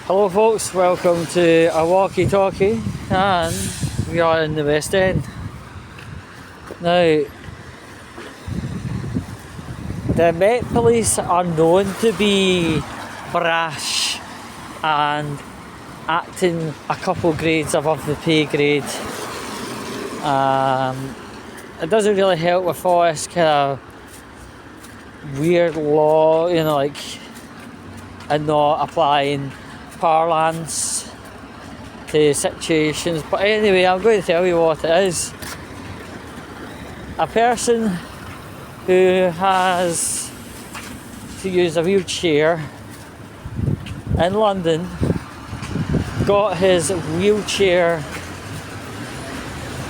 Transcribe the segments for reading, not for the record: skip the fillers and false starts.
Hello folks, welcome to a walkie-talkie, and we are in the West End. Now, the Met Police are known to be brash and acting a couple grades above the pay grade. It doesn't really help with all this kind of weird law, and not applying parlance to situations. But anyway, I'm going to tell you what it is. A person who has to use a wheelchair in London got his wheelchair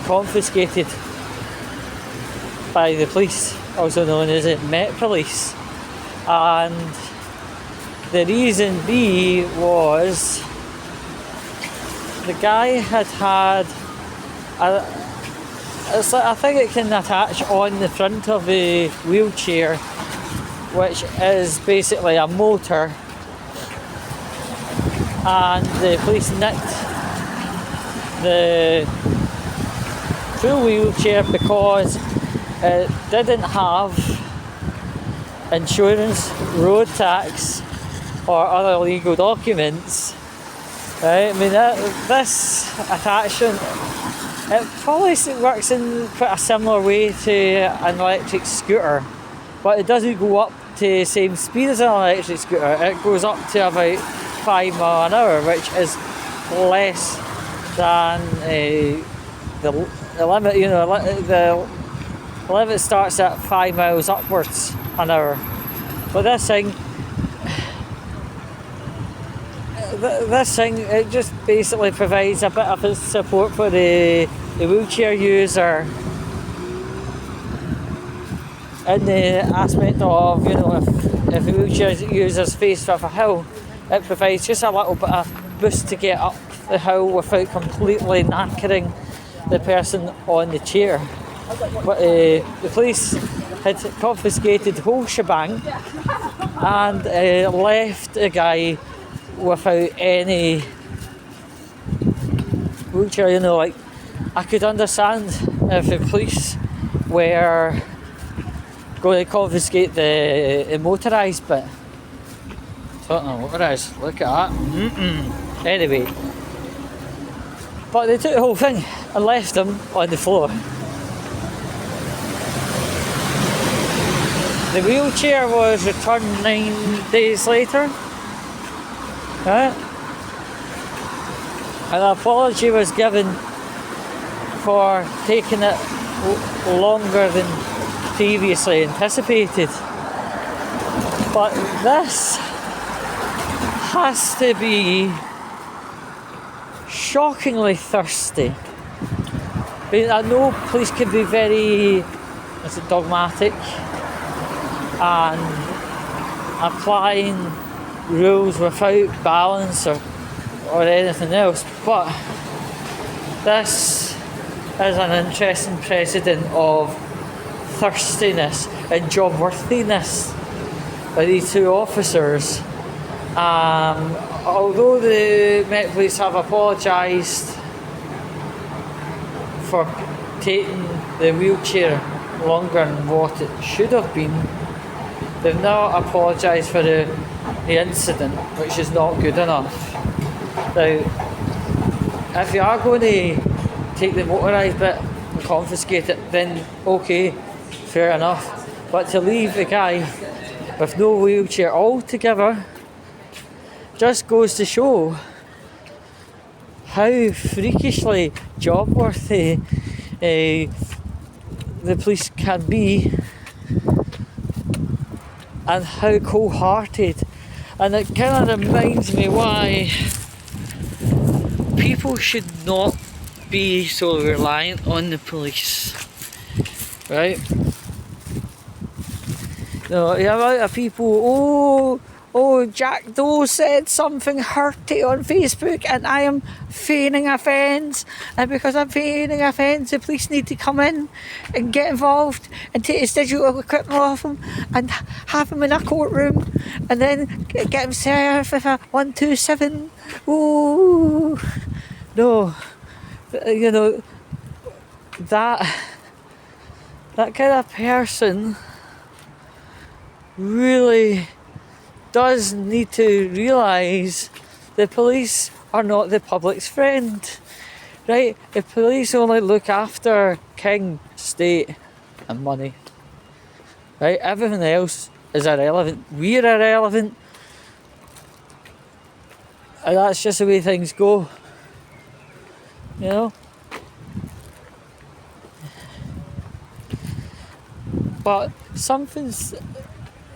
confiscated by the police, also known as the Met Police, and the reason was the guy had I think it can attach on the front of the wheelchair, which is basically a motor, and the police nicked the full wheelchair because it didn't have insurance, road tax or other legal documents. Right? I mean, this attachment, it probably works in quite a similar way to an electric scooter, but it doesn't go up to the same speed as an electric scooter. It goes up to about 5 miles an hour, which is less than the limit. The limit starts at 5 miles upwards an hour. But this thing, it just basically provides a bit of support for the wheelchair user, in the aspect of, if the wheelchair user's faced with a hill, it provides just a little bit of boost to get up the hill without completely knackering the person on the chair. But the police had confiscated the whole shebang and left the guy without any wheelchair. I could understand if the police were going to confiscate the motorised bit. I don't know what it is. Look at that. Anyway, but they took the whole thing and left him on the floor. The wheelchair was returned 9 days later. Right? An apology was given for taking it longer than previously anticipated. But this has to be shockingly thirsty. I know police can be very dogmatic and applying rules without balance or anything else, but this is an interesting precedent of thirstiness and job worthiness by these two officers. Although the Met Police have apologised for taking the wheelchair longer than what it should have been, they've now apologised for the incident, which is not good enough. Now, if you are going to take the motorised bit and confiscate it, then okay, fair enough. But to leave the guy with no wheelchair altogether just goes to show how freakishly job worthy the police can be, and how cold-hearted. And it kind of reminds me why people should not be so reliant on the police, right? The amount of people, oh, Jack Doe said something hurty on Facebook and I am feigning offence, and because I'm feigning offence the police need to come in and get involved and take his digital equipment off him and have him in a courtroom and then get him served with a 127. Ooh, no, you know, that kind of person really does need to realise the police are not the public's friend, right? The police only look after king, state and money, right? Everything else is irrelevant. We're irrelevant, and that's just the way things go, you know? But something's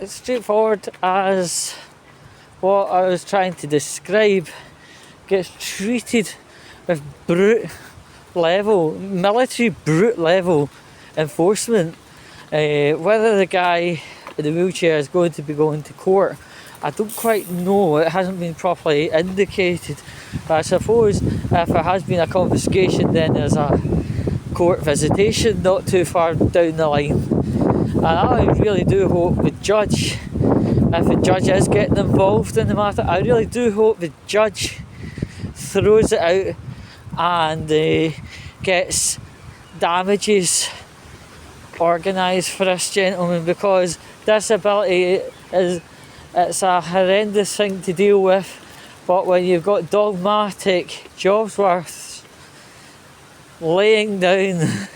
as straightforward as what I was trying to describe gets treated with military brute level enforcement. Whether the guy in the wheelchair is going to be going to court, I don't quite know. It hasn't been properly indicated. But I suppose if there has been a confiscation, then there's a court visitation not too far down the line. And I really do hope the judge, if the judge is getting involved in the matter, I really do hope the judge throws it out and gets damages organised for this gentleman, because disability it's a horrendous thing to deal with, but when you've got dogmatic Jobsworths laying down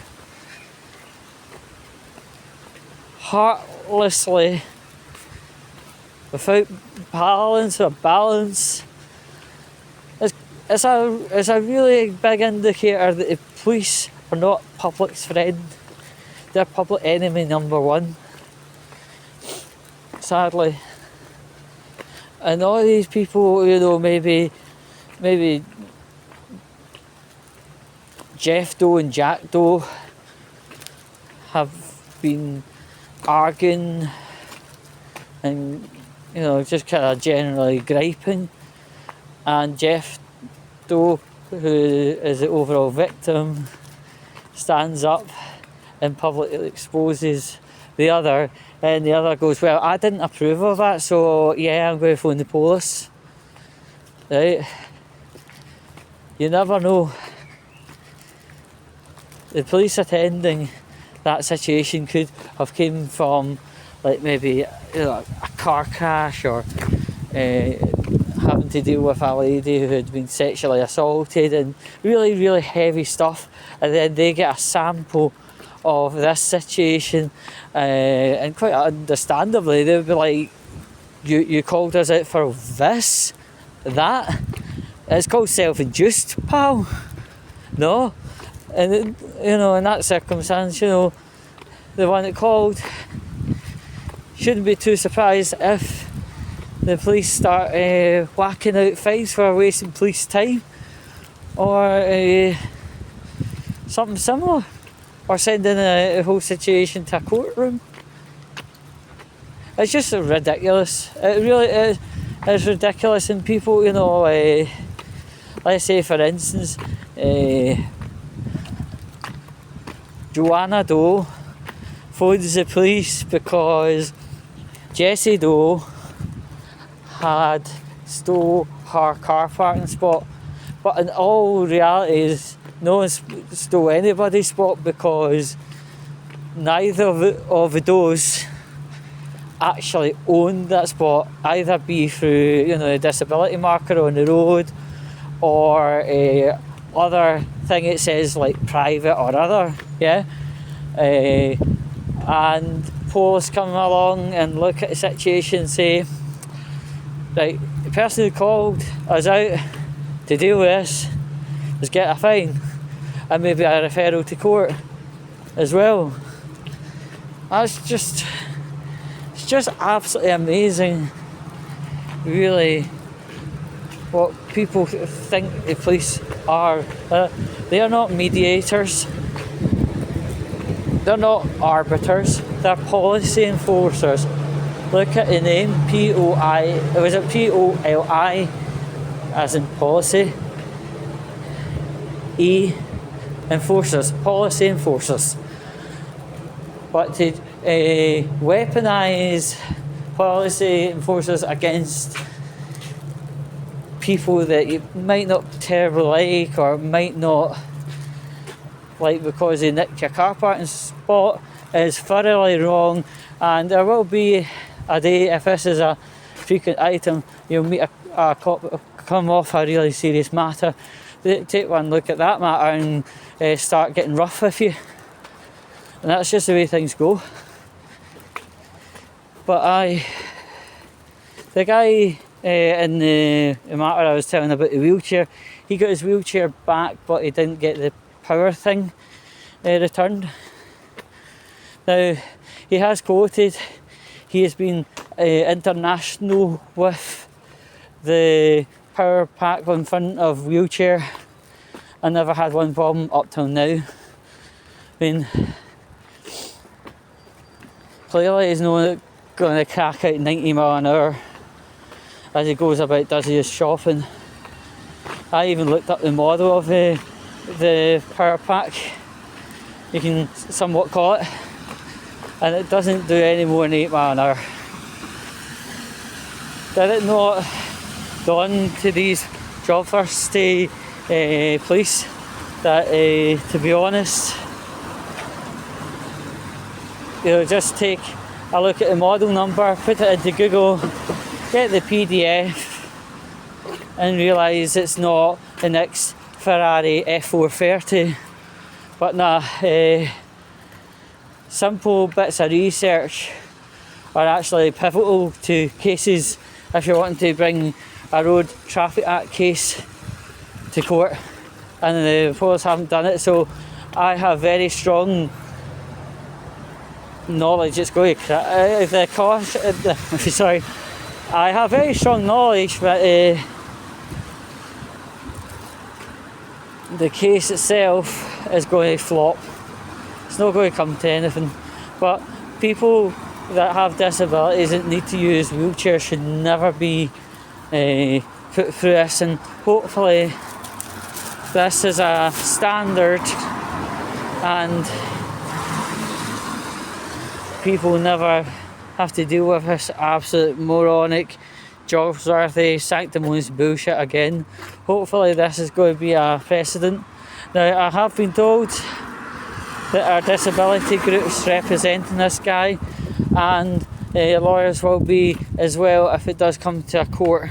heartlessly without balance, it's a really big indicator that the police are not public's friend. They're public enemy number one, sadly. And all these people, you know, maybe Jeff Doe and Jack Doe have been arguing and, you know, just kind of generally griping, and Jeff Doe, who is the overall victim, stands up and publicly exposes the other, and the other goes, well, I didn't approve of that, so yeah, I'm going to phone the police. Right? You never know. The police attending that situation could have came from, like, maybe, you know, a car crash, or having to deal with a lady who had been sexually assaulted, and really, really heavy stuff, and then they get a sample of this situation, and quite understandably they'd be like, you called us out for this, that, it's called self-induced, pal. No? And you know, in that circumstance, you know, the one that called shouldn't be too surprised if the police start whacking out fines for wasting police time, or something similar, or sending the whole situation to a courtroom. It's just ridiculous. It really is. It's ridiculous, and people, you know, let's say for instance, Joanna Doe phones the police because Jessie Doe had stole her car parking spot, but in all realities no one stole anybody's spot, because neither of the Does actually owned that spot, either be through, you know, a disability marker on the road, or a other thing it says like private or other, yeah. And police come along and look at the situation and say, right, the person who called us out to deal with this is get a fine and maybe a referral to court as well. It's just absolutely amazing, really, what people think the police are. They are not mediators, they're not arbiters, they're policy enforcers. look at the name, P-O-I, was it P-O-L-I, as in policy, E, enforcers, policy enforcers. But to weaponise policy enforcers against people that you might not terribly like, or might not like because they nicked your car parking spot, is thoroughly wrong. And there will be a day, if this is a frequent item, you'll meet a cop come off a really serious matter. They take one look at that matter and start getting rough with you. And that's just the way things go. But the guy in the matter I was telling about the wheelchair, he got his wheelchair back, but he didn't get the power thing returned. Now, he has quoted, he has been international with the power pack on front of wheelchair. I never had one problem up till now. I mean, clearly he's not going to crack out 90 mile an hour as he goes about, does his shopping. I even looked up the model of the power pack, you can somewhat call it, and it doesn't do any more than 8 mile an hour. Did it not dawn to these job thirsty police that, to be honest, just take a look at the model number, put it into Google, get the PDF, and realise it's not the next Ferrari F430. But nah, simple bits of research are actually pivotal to cases if you're wanting to bring a Road Traffic Act case to court, and the police haven't done it. So I have very strong knowledge. It's going to sorry. I have very strong knowledge that the case itself is going to flop. It's not going to come to anything. But people that have disabilities that need to use wheelchairs should never be put through this, and hopefully this is a standard and people never have to deal with this absolute moronic, jobsworthy, sanctimonious bullshit again. Hopefully this is going to be a precedent. Now, I have been told that our disability groups representing this guy and lawyers will be as well if it does come to a court.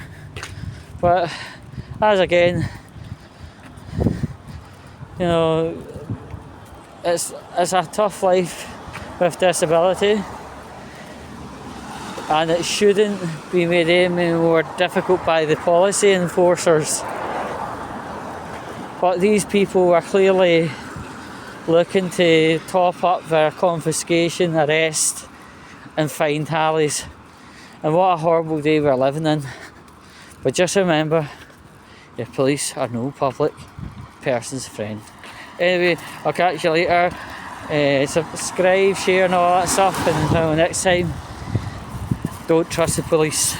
But as again, it's a tough life with disability, and it shouldn't be made any more difficult by the policy enforcers. But these people are clearly looking to top up their confiscation, arrest and fine tallies. And what a horrible day we're living in. But just remember, your police are no public person's friend. Anyway, I'll catch you later. Subscribe, share and all that stuff, and until next time, don't trust the police.